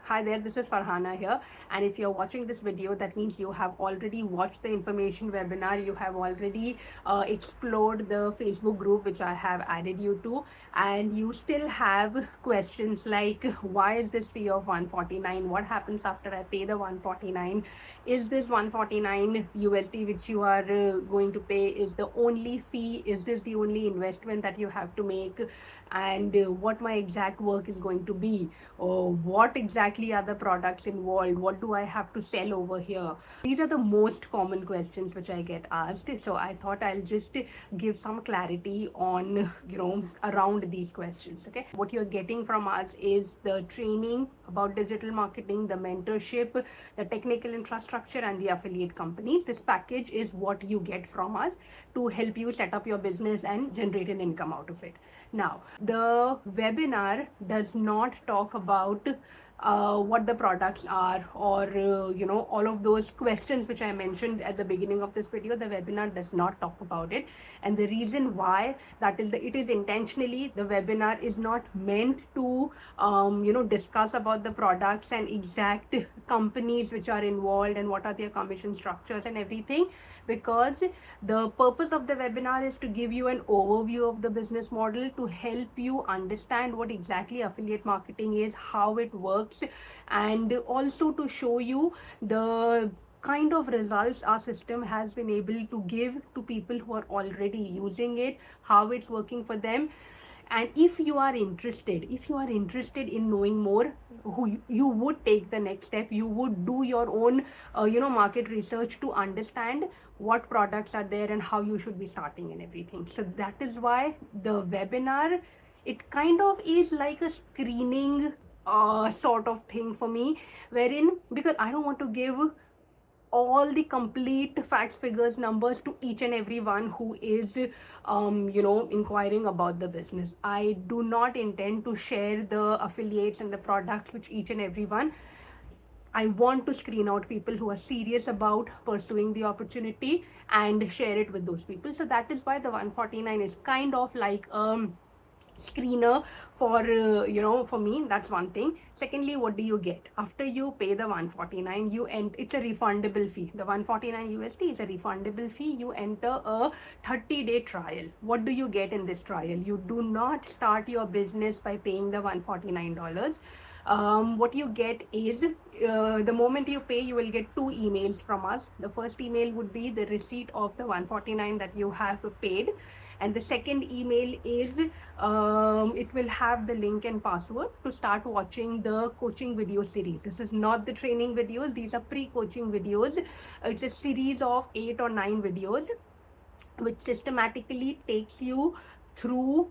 Hi there, this is Farhana here, and if you're watching this video, that means you have already watched the information webinar, you have already explored the Facebook group which I have added you to, and you still have questions like why is this fee of 149, what happens after I pay the 149, is this 149 USD which you are going to pay is the only fee, is this the only investment that you have to make, and what my exact work is going to be, or what exactly are the products involved, what do I have to sell over here. These are the most common questions which I get asked, so I thought I'll just give some clarity on around these questions. Okay, what you're getting from us is the training about digital marketing, the mentorship, the technical infrastructure, and the affiliate companies. This package is what you get from us to help you set up your business and generate an income out of it. Now, the webinar does not talk about what the products are, or all of those questions which I mentioned at the beginning of this video. The webinar does not talk about it, and the reason why that is it is intentionally, the webinar is not meant to discuss about the products and exact companies which are involved and what are their commission structures and everything, because the purpose of the webinar is to give you an overview of the business model, to help you understand what exactly affiliate marketing is, how it works, and also to show you the kind of results our system has been able to give to people who are already using it, how it's working for them. And if you are interested in knowing more, you would take the next step, you would do your own market research to understand what products are there and how you should be starting and everything. So that is why the webinar, it kind of is like a screening sort of thing for me, wherein, because I don't want to give all the complete facts, figures, numbers to each and every one who is inquiring about the business. I do not intend to share the affiliates and the products with each and every one. I want to screen out people who are serious about pursuing the opportunity and share it with those people. So that is why the 149 is kind of like screener for for me. That's one thing. Secondly, what do you get after you pay the 149? It's a refundable fee. The 149 USD is a refundable fee. You enter a 30-day trial. What do you get in this trial? You do not start your business by paying the $149. What you get is, the moment you pay, you will get 2 emails from us. The first email would be the receipt of the 149 that you have paid, and the second email is it will have the link and password to start watching the coaching video series. This is not the training videos, these are pre-coaching videos. It's a series of 8 or 9 videos which systematically takes you through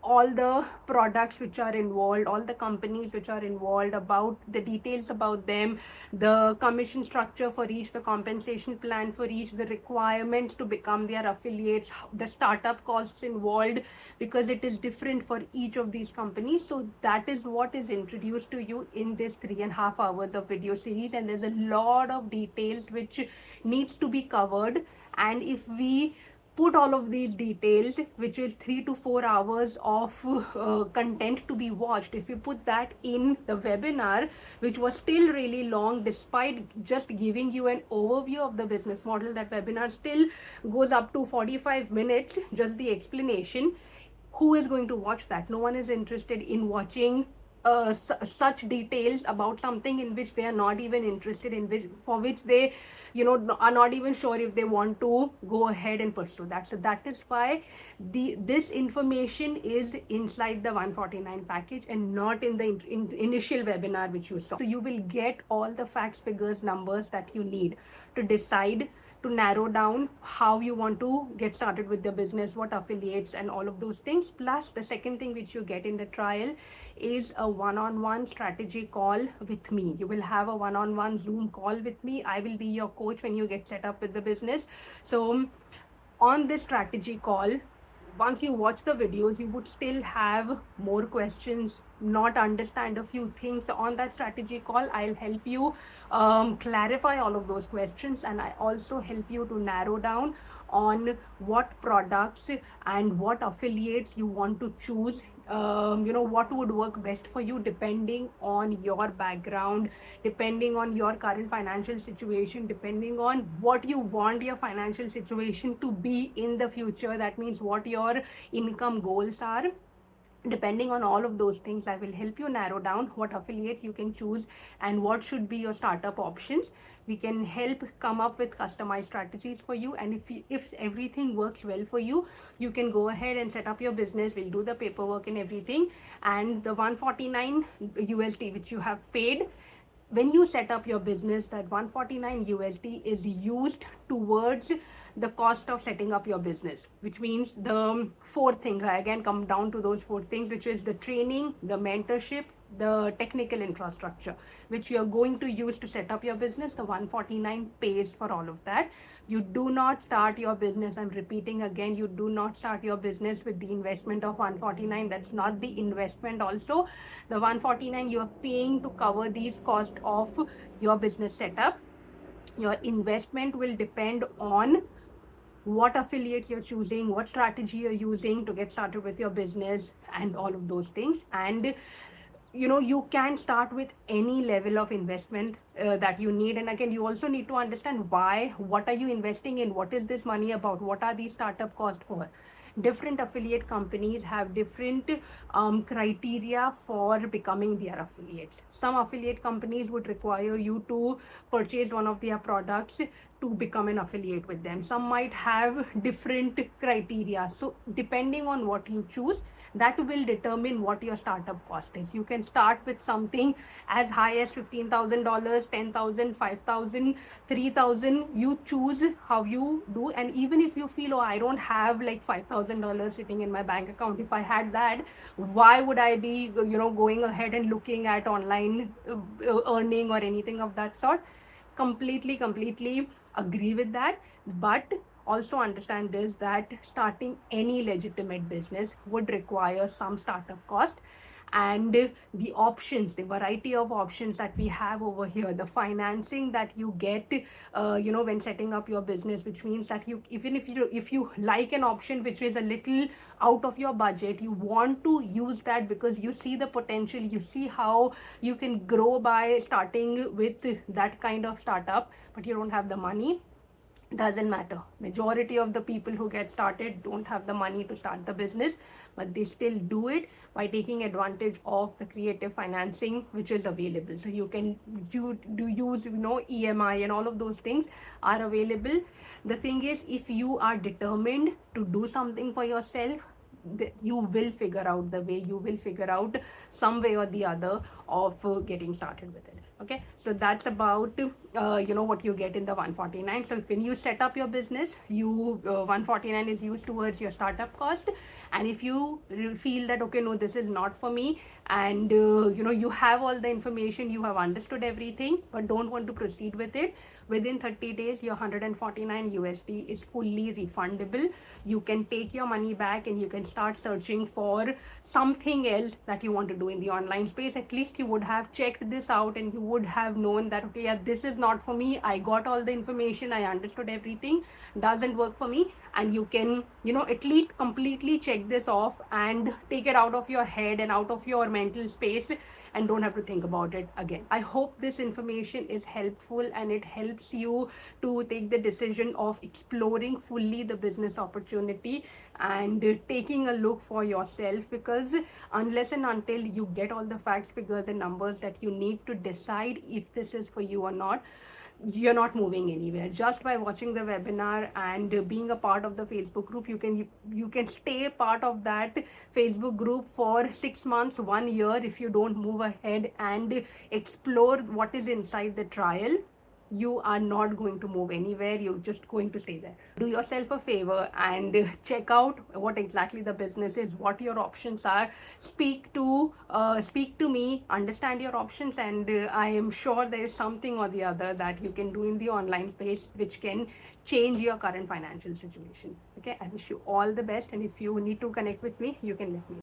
all the products which are involved, all the companies which are involved, about the details about them, the commission structure for each, the compensation plan for each, the requirements to become their affiliates, the startup costs involved, because it is different for each of these companies. So that is what is introduced to you in this 3.5 hours of video series, and there's a lot of details which needs to be covered. And if we put all of these details, which is 3 to 4 hours of content to be watched, if you put that in the webinar, which was still really long, despite just giving you an overview of the business model, that webinar still goes up to 45 minutes, just the explanation. Who is going to watch that? No one is interested in watching such details about something in which they are not even interested in, for which they are not even sure if they want to go ahead and pursue that. So that is why this information is inside the 149 package and not in the initial webinar which you saw. So you will get all the facts, figures, numbers that you need to decide, to narrow down how you want to get started with the business, what affiliates and all of those things. Plus, the second thing which you get in the trial is a one-on-one strategy call with me. You will have a one-on-one Zoom call with me. I will be your coach when you get set up with the business. So on this strategy call, once you watch the videos, you would still have more questions, not understand a few things. On that strategy call, I'll help you clarify all of those questions, and I also help you to narrow down on what products and what affiliates you want to choose what would work best for you depending on your background, depending on your current financial situation, depending on what you want your financial situation to be in the future. That means what your income goals are. Depending on all of those things, I will help you narrow down what affiliates you can choose and what should be your startup options. We can help come up with customized strategies for you, and if everything works well for you, you can go ahead and set up your business. We'll do the paperwork and everything, and the 149 USD which you have paid when you set up your business, that 149 USD is used towards the cost of setting up your business, which means the four things, I again come down to those four things, which is the training, the mentorship, the technical infrastructure, which you're going to use to set up your business. The 149 pays for all of that. You do not start your business, I'm repeating again, you do not start your business with the investment of 149. That's not the investment. Also, the 149 you are paying to cover these costs of your business setup. Your investment will depend on what affiliates you're choosing, what strategy you're using to get started with your business, and all of those things. And you can start with any level of investment that you need. And again, you also need to understand why, what are you investing in, what is this money about, what are these startup costs for. Different affiliate companies have different criteria for becoming their affiliates. Some affiliate companies would require you to purchase one of their products to become an affiliate with them. Some might have different criteria. So depending on what you choose, that will determine what your startup cost is. You can start with something as high as $15,000, 10,000, 5,000, 3,000. You choose how you do. And even if you feel, oh, I don't have like $5,000 sitting in my bank account, if I had that, why would I be going ahead and looking at online earning or anything of that sort? Completely agree with that. But also understand this, that starting any legitimate business would require some startup cost. And the options, the variety of options that we have over here, the financing that you get when setting up your business, which means that you, even if you like an option which is a little out of your budget, you want to use that because you see the potential, you see how you can grow by starting with that kind of startup, but you don't have the money. Doesn't matter, majority of the people who get started don't have the money to start the business, but they still do it by taking advantage of the creative financing which is available. So you can use EMI and all of those things are available. The thing is, if you are determined to do something for yourself, you will figure out the way, you will figure out some way or the other of getting started with it. Okay, so that's about what you get in the 149. So when you set up your business, 149 is used towards your startup cost. And if you feel that, okay, no, this is not for me, and you have all the information, you have understood everything, but don't want to proceed with it, within 30 days your 149 USD is fully refundable. You can take your money back and you can start searching for something else that you want to do in the online space. At least you would have checked this out and you would have known that, okay, yeah, this is not for me, I got all the information, I understood everything, doesn't work for me. And you can at least completely check this off and take it out of your head and out of your mental space, and don't have to think about it again. I hope this information is helpful and it helps you to take the decision of exploring fully the business opportunity and taking a look for yourself, because unless and until you get all the facts, figures and numbers that you need to decide if this is for you or not, you're not moving anywhere. Just by watching the webinar and being a part of the Facebook group, you can stay part of that Facebook group for 6 months, 1 year. If you don't move ahead and explore what is inside the trial, you are not going to move anywhere, you're just going to stay there. Do yourself a favor and check out what exactly the business is, what your options are. Speak to me, understand your options, and I am sure there is something or the other that you can do in the online space which can change your current financial situation. Okay, I wish you all the best, and if you need to connect with me, you can let me know.